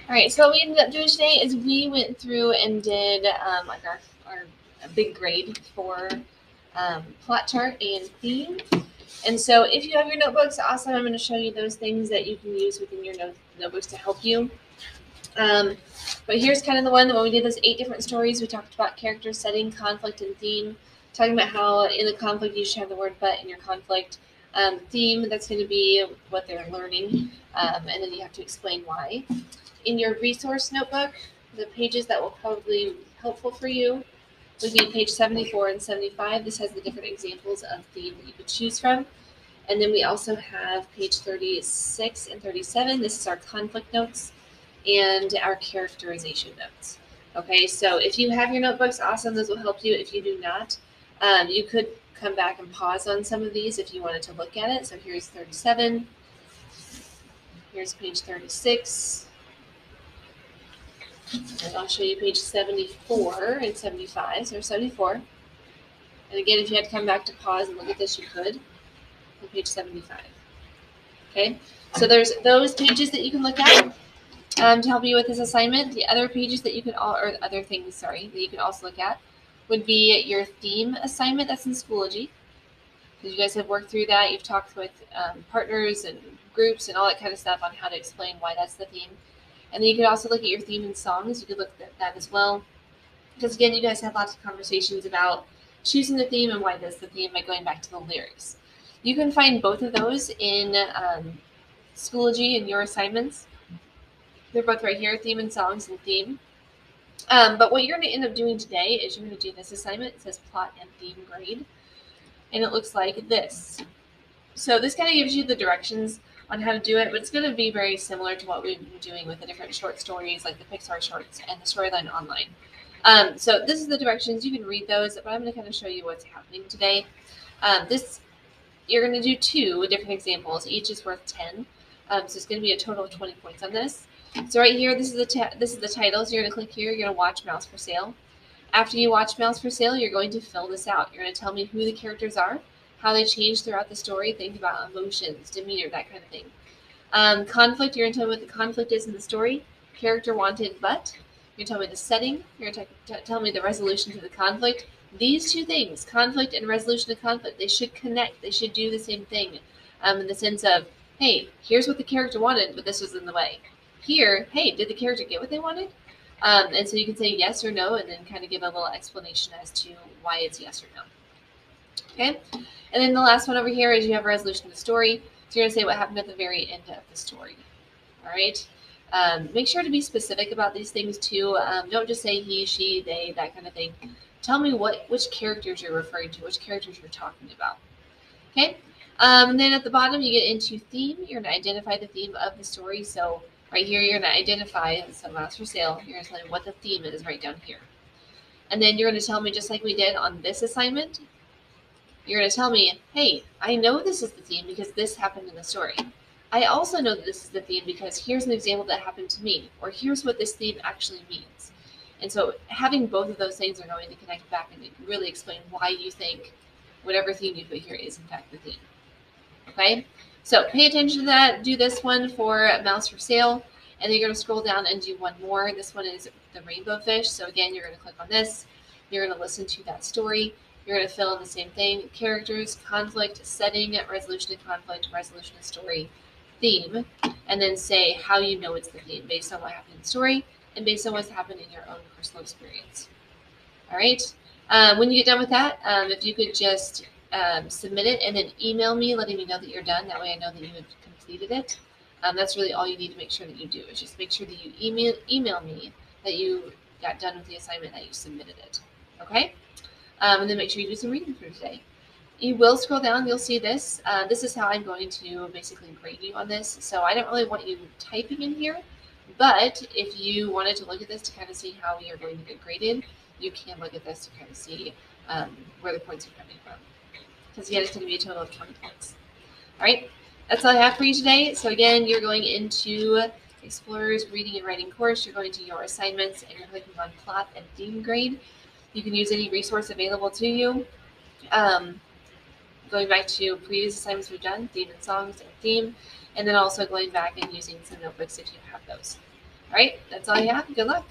All right, so what we ended up doing today is we went through and did like our big grade for plot chart and theme. And so if you have your notebooks, awesome. I'm going to show you those things that you can use within your notebooks to help you. But here's kind of the one that when we did those 8 different stories, we talked about character, setting, conflict, and theme. Talking about how in the conflict you should have the word but in your conflict. Theme, that's going to be what they're learning, and then you have to explain why. In your resource notebook, the pages that will probably be helpful for you would be page 74 and 75. This has the different examples of theme that you could choose from. And then we also have page 36 and 37. This is our conflict notes and our characterization notes. Okay, so if you have your notebooks, awesome, those will help you. If you do not, you could come back and pause on some of these if you wanted to look at it. So here's 37. Here's page 36. And I'll show you page 74 and 75. So 74. And again, if you had to come back to pause and look at this, you could. On page 75. Okay, so there's those pages that you can look at to help you with this assignment. The other pages that you can or other things, sorry, that you can also look at would be your theme assignment that's in Schoology. Because you guys have worked through that. You've talked with partners and groups and all that kind of stuff on how to explain why that's the theme. And then you could also look at your theme and songs. You could look at that as well. Because again, you guys had lots of conversations about choosing the theme and why that's the theme by going back to the lyrics. You can find both of those in Schoology and your assignments. They're both right here, theme and songs and theme. But what you're going to end up doing today is you're going to do this assignment. It says plot and theme grade. And it looks like this. So this kind of gives you the directions on how to do it, but it's going to be very similar to what we've been doing with the different short stories like the Pixar shorts and the Storyline Online. So this is the directions. You can read those, but I'm going to kind of show you what's happening today. You're going to do 2 different examples. Each is worth 10. So it's going to be a total of 20 points on this. So right here, this is the title. So you're going to click here. You're going to watch Mouse for Sale. After you watch Mouse for Sale, you're going to fill this out. You're going to tell me who the characters are, how they change throughout the story. Think about emotions, demeanor, that kind of thing. Conflict, you're going to tell me what the conflict is in the story. Character wanted but. You're going to tell me the setting. You're going to tell me the resolution to the conflict. These 2 things, conflict and resolution to conflict, they should connect. They should do the same thing in the sense of, hey, here's what the character wanted, but this was in the way. Here, hey, did the character get what they wanted? And so you can say yes or no and then kind of give a little explanation as to why it's yes or no. Okay? And then the last one over here is you have a resolution of the story. So you're going to say what happened at the very end of the story. All right? Make sure to be specific about these things too. Don't just say he, she, they, that kind of thing. Tell me which characters you're referring to, which characters you're talking about. Okay? And then at the bottom, you get into theme. You're going to identify the theme of the story. So right here, you're going to identify some Mouse for Sale. You're going to tell me what the theme is right down here. And then you're going to tell me, just like we did on this assignment, you're going to tell me, hey, I know this is the theme because this happened in the story. I also know that this is the theme because here's an example that happened to me, or here's what this theme actually means. And so having both of those things are going to connect back and really explain why you think whatever theme you put here is in fact the theme. Okay, so pay attention to that. Do this one for Mouse for Sale, and then you're going to scroll down and do one more. This one is the rainbow fish. So again, you're going to click on this. You're going to listen to that story. You're going to fill in the same thing: characters, conflict, setting, resolution to conflict, resolution to story, theme, and then say how you know it's the theme based on what happened in the story and based on what's happened in your own personal experience. All right. When you get done with that, if you could just submit it and then email me letting me know that you're done. That way I know that you have completed it. That's really all you need to make sure that you do is just make sure that you email me that you got done with the assignment, that you submitted it. Okay? And then make sure you do some reading through today. You will scroll down, you'll see this. This is how I'm going to basically grade you on this. So I don't really want you typing in here, but if you wanted to look at this to kind of see how you're going to get graded, you can look at this to kind of see where the points are coming from. Because again, it's going to be a total of 20 points. All right, that's all I have for you today. So again, you're going into Explorer's Reading and Writing course. You're going to your assignments, and you're clicking on Plot and Theme Grade. You can use any resource available to you. Going back to previous assignments we've done, theme and songs and theme, and then also going back and using some notebooks if you have those. right, that's all you have. Good luck.